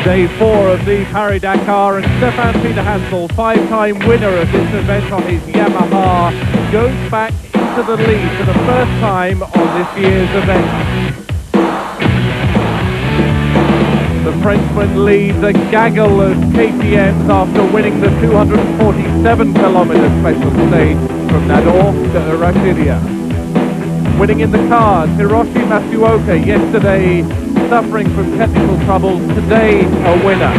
Day 4 of the Paris-Dakar, and Stefan Peter Hansel, five-time winner of this event on his Yamaha, goes back into the lead for the first time on this year's event. The Frenchman leads a gaggle of KTMs after winning the 247-kilometer special stage from Nador to Urashiria. Winning in the cars, Hiroshi Matsuoka, yesterday suffering from technical troubles, today a winner.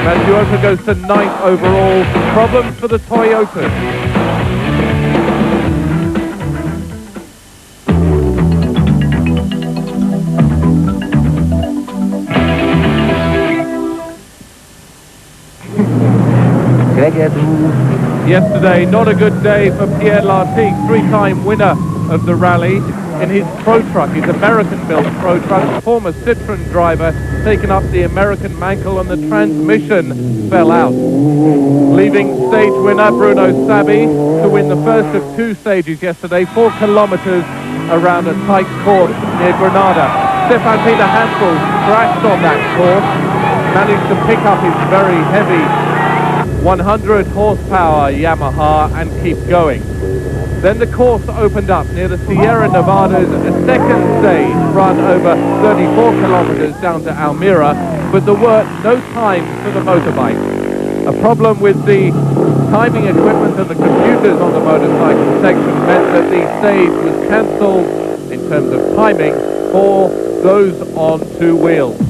Matsuoka goes to 9th overall. Problems for the Toyotas. Yesterday, not a good day for Pierre Lartigue, three-time winner of the rally. In his Pro Truck, his American-built Pro Truck, former Citroën driver, taken up the American mantle and the transmission fell out. Leaving stage winner Bruno Sabi to win the first of two stages yesterday, 4 kilometers around a tight course near Granada. Stefan Peter Hansel crashed on that course, managed to pick up his very heavy 100 horsepower Yamaha and keep going. Then the course opened up near the Sierra Nevadas, a second stage run over 34 kilometers down to Almira, but there were no times for the motorbike. A problem with the timing equipment and the computers on the motorcycle section meant that the stage was cancelled in terms of timing for those on two wheels.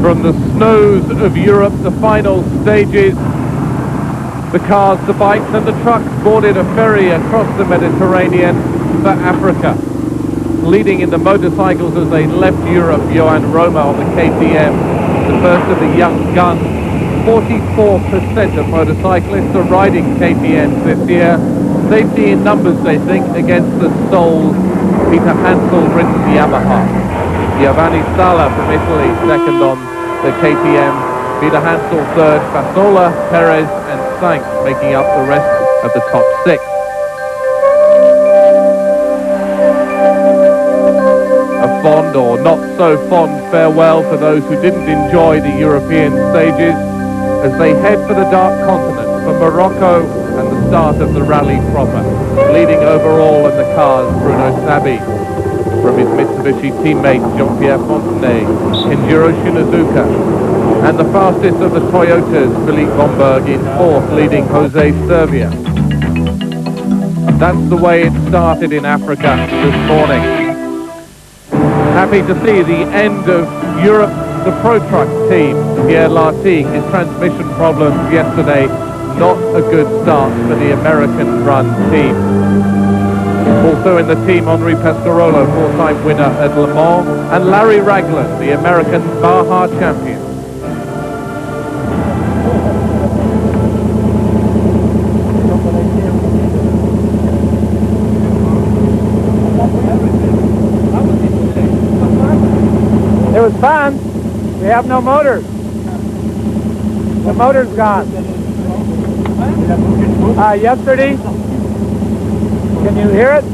From the snows of Europe, the final stages, the cars, the bikes and the trucks boarded a ferry across the Mediterranean for Africa. Leading in the motorcycles as they left Europe, Johan Roma on the KTM, the first of the young guns. 44% of motorcyclists are riding KTMs this year. Safety in numbers, they think, against the sole Peter Hansel-ridden Yamaha. Giovanni Sala from Italy, second on the KTM. Peter Hansel third, Fasola, Perez and Sainz making up the rest of the top six. A fond or not so fond farewell for those who didn't enjoy the European stages as they head for the Dark Continent, for Morocco and the start of the rally proper. Leading overall in the cars, Bruno Sabi. From his Mitsubishi teammate Jean-Pierre Fontenay, Kenjiro Shinazuka, and the fastest of the Toyotas, Philippe Bomberg in fourth, leading Jose Servia. That's the way it started in Africa this morning. Happy to see the end of Europe, the Pro Truck team. Pierre Lartigue, his transmission problems yesterday, not a good start for the American-run team. Also in the team, Henri Pescarolo, four-time winner at Le Mans, and Larry Ragland, the American Baja champion. It was fun. We have no motors. The motor's gone. Yesterday. Can you hear it?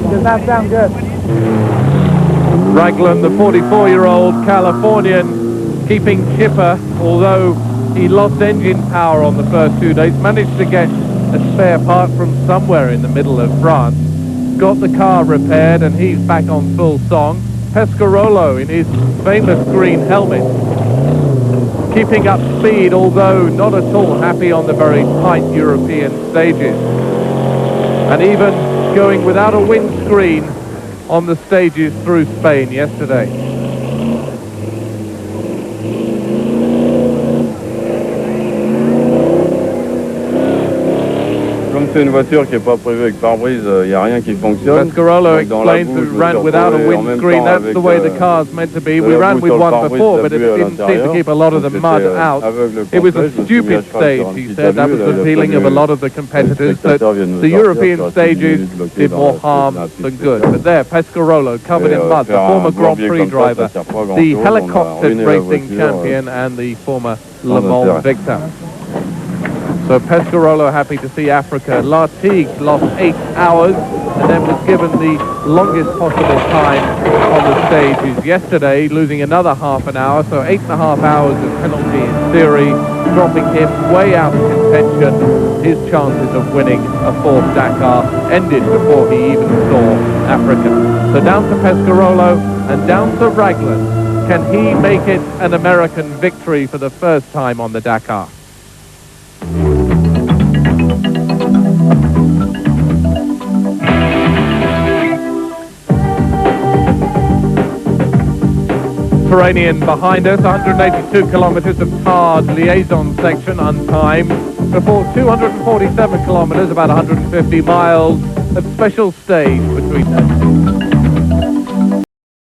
Does not sound good. Raglan, the 44-year-old Californian, keeping chipper, although he lost engine power on the first 2 days, managed to get a spare part from somewhere in the middle of France, got the car repaired, and he's back on full song. Pescarolo in his famous green helmet, keeping up speed, although not at all happy on the very tight European stages. And even going without a windscreen on the stages through Spain yesterday. C'est une voiture qui n'est pas prévue avec pare-brise, il n'y a rien qui fonctionne. Pescarolo explains it ran without a windscreen. That's the way the car's meant to be. We ran with one before, but it didn't seem to keep a lot of the mud out. It was a stupid stage, he said. That was the feeling of a lot of the competitors, that the European stages did more harm than good. But there, Pescarolo, covered in mud, the former Grand Prix driver, the helicopter racing champion, and the former Le Mans victor. So Pescarolo happy to see Africa. Lartigue lost 8 hours and then was given the longest possible time on the stages yesterday, losing another half an hour, so 8.5 hours of penalty in theory, dropping him way out of contention. His chances of winning a 4th Dakar ended before he even saw Africa. So down to Pescarolo and down to Raglan. Can he make it an American victory for the first time on the Dakar? Mediterranean behind us, 182 kilometres of tarred liaison section untimed, before 247 kilometres, about 150 miles of special stage between them.